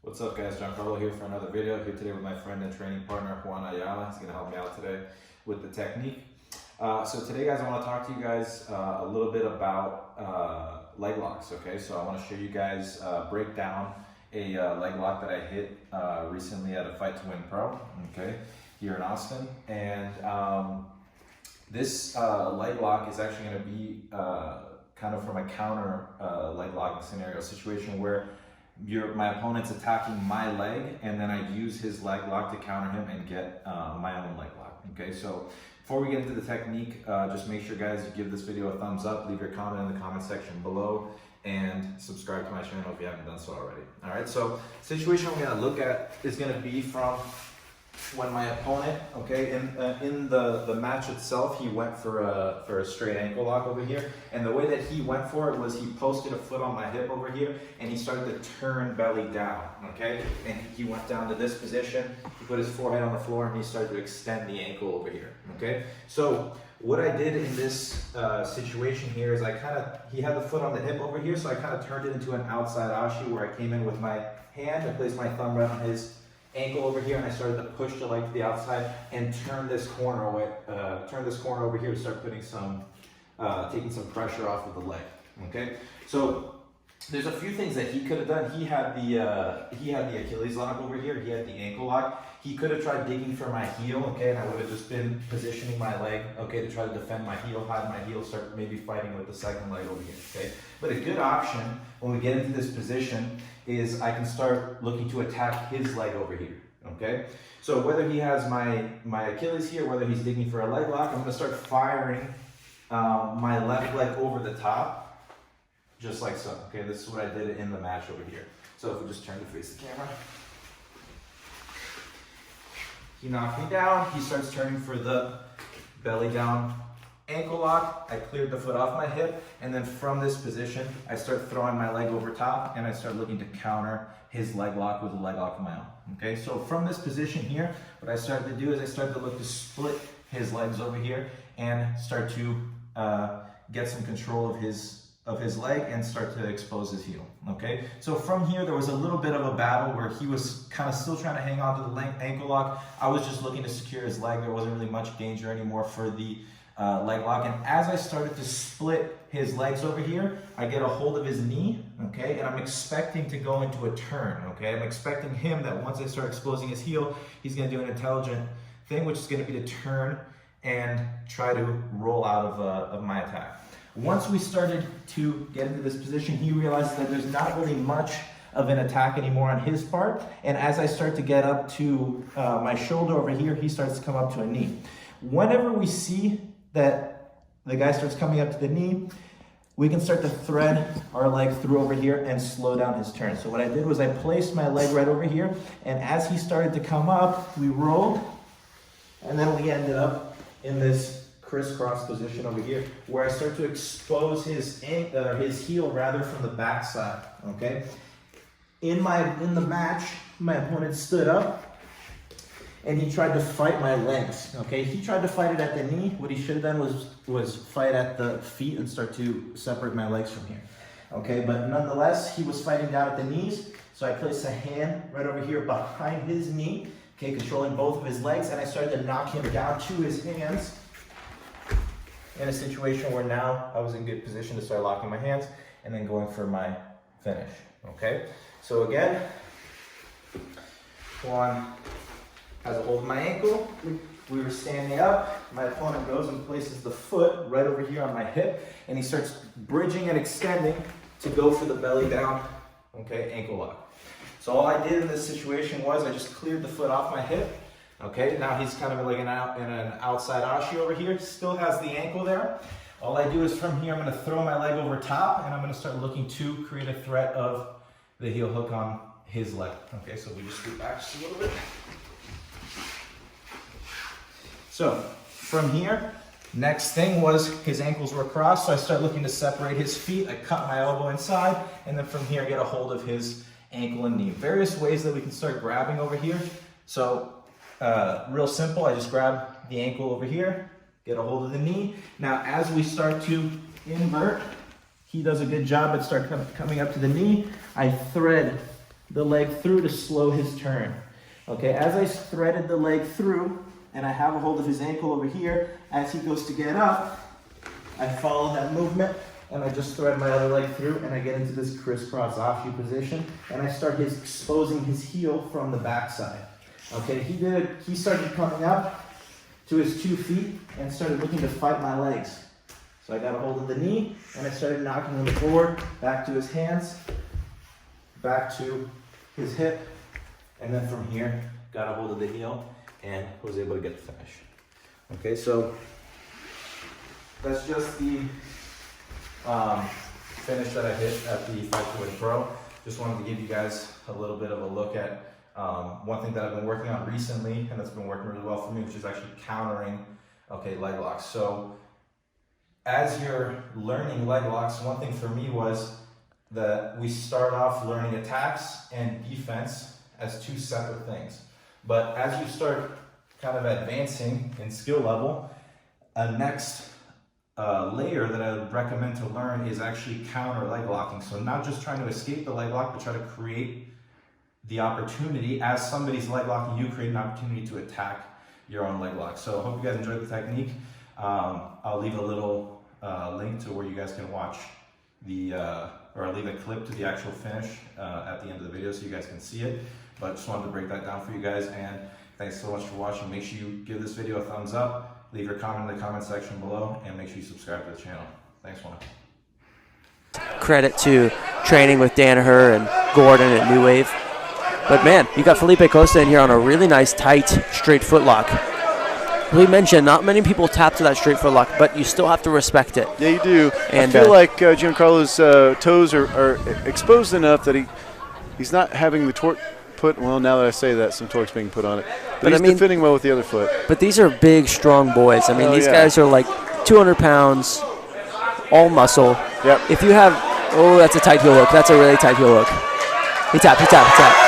What's up guys, Giancarlo here for another video. Here today with my friend and training partner Juan Ayala. He's going to help me out today with the technique. So today guys, I want to talk to you guys a little bit about leg locks, okay? So I want to show you guys break down a leg lock that I hit recently at a Fight to Win Pro, okay, here in Austin. And this leg lock is actually going to be kind of from a counter leg locking scenario situation where my opponent's attacking my leg, and then I use his leg lock to counter him and get my own leg lock. Okay, so before we get into the technique, just make sure guys you give this video a thumbs up, leave your comment in the comment section below, and subscribe to my channel if you haven't done so already. All right, so situation we're gonna look at is gonna be from when my opponent, okay, in the match itself, he went for a straight ankle lock over here, and the way that he went for it was he posted a foot on my hip over here, and he started to turn belly down, okay, and he went down to this position, he put his forehead on the floor, and he started to extend the ankle over here, okay. So what I did in this situation here is he had the foot on the hip over here, so I kind of turned it into an outside ashi where I came in with my hand, I placed my thumb right on his ankle over here, and I started to push the leg to the outside and turn this corner away, over here to start putting some, taking some pressure off of the leg. Okay, so there's a few things that he could have done. He had the Achilles lock over here. He had the ankle lock. He could have tried digging for my heel, okay, and I would have just been positioning my leg, okay, to try to defend my heel, hide my heel, start maybe fighting with the second leg over here, okay. But a good option when we get into this position is I can start looking to attack his leg over here, okay? So whether he has my Achilles here, whether he's digging for a leg lock, I'm gonna start firing my left leg over the top, just like so, okay? This is what I did in the match over here. So if we just turn to face the camera. He knocked me down, he starts turning for the belly down ankle lock, I cleared the foot off my hip, and then from this position, I start throwing my leg over top, and I start looking to counter his leg lock with a leg lock of my own, okay? So from this position here, what I started to do is I started to look to split his legs over here and start to get some control of his leg and start to expose his heel, okay? So from here, there was a little bit of a battle where he was kind of still trying to hang on to the ankle lock. I was just looking to secure his leg. There wasn't really much danger anymore for the leg lock, and as I started to split his legs over here, I get a hold of his knee, okay, and I'm expecting to go into a turn, okay. I'm expecting him that once I start exposing his heel, he's going to do an intelligent thing, which is going to be to turn and try to roll out of my attack. Once we started to get into this position, he realized that there's not really much of an attack anymore on his part, and as I start to get up to my shoulder over here, he starts to come up to a knee. Whenever we see that the guy starts coming up to the knee, we can start to thread our leg through over here and slow down his turn. So what I did was I placed my leg right over here, and as he started to come up, we rolled, and then we ended up in this crisscross position over here where I start to expose his heel rather from the back side, okay? In the match, my opponent stood up, and he tried to fight my legs, okay? He tried to fight it at the knee. What he should have done was fight at the feet and start to separate my legs from here, okay? But nonetheless, he was fighting down at the knees, so I placed a hand right over here behind his knee, okay, controlling both of his legs, and I started to knock him down to his hands in a situation where now I was in good position to start locking my hands and then going for my finish, okay? So again, Juan has a hold of my ankle, we were standing up, my opponent goes and places the foot right over here on my hip, and he starts bridging and extending to go for the belly down, okay, ankle lock. So all I did in this situation was I just cleared the foot off my hip, okay, now he's kind of like in an outside ashi over here, still has the ankle there. All I do is from here, I'm gonna throw my leg over top, and I'm gonna start looking to create a threat of the heel hook on his leg, okay, so we just scoot back just a little bit. So from here, next thing was his ankles were crossed, so I start looking to separate his feet. I cut my elbow inside, and then from here I get a hold of his ankle and knee. Various ways that we can start grabbing over here. So real simple, I just grab the ankle over here, get a hold of the knee. Now as we start to invert, he does a good job at start coming up to the knee. I thread the leg through to slow his turn. Okay, as I threaded the leg through, and I have a hold of his ankle over here, as he goes to get up, I follow that movement, and I just thread my other leg through, and I get into this crisscross offshoot position, and I start exposing his heel from the backside. Okay, he started coming up to his 2 feet and started looking to fight my legs. So I got a hold of the knee, and I started knocking him forward, back to his hands, back to his hip, and then from here, got a hold of the heel, and was able to get the finish. Okay, so that's just the finish that I hit at the Fight to Win Pro. Just wanted to give you guys a little bit of a look at one thing that I've been working on recently, and it's been working really well for me, which is actually countering, leg locks. So as you're learning leg locks, one thing for me was that we start off learning attacks and defense as 2 separate things. But as you start kind of advancing in skill level, a next layer that I would recommend to learn is actually counter leg locking. So not just trying to escape the leg lock, but try to create the opportunity, as somebody's leg locking you, create an opportunity to attack your own leg lock. So I hope you guys enjoyed the technique. I'll leave a little link to where you guys can watch or I'll leave a clip to the actual finish at the end of the video so you guys can see it. But just wanted to break that down for you guys, and thanks so much for watching. Make sure you give this video a thumbs up, leave your comment in the comment section below, and make sure you subscribe to the channel. Thanks, Juan. Credit to training with Danaher and Gordon at New Wave. But man, you got Felipe Costa in here on a really nice, tight, straight foot lock. We mentioned not many people tap to that straight foot lock, but you still have to respect it. Yeah, you do. And I feel like Giancarlo's toes are exposed enough that he's not having the torque put. Well, now that I say that, some torque's being put on it. But he's defending well with the other foot. But these are big, strong boys. I mean, these guys are like 200 pounds, all muscle. Yep. If you have, that's a tight heel hook. That's a really tight heel hook. He tapped.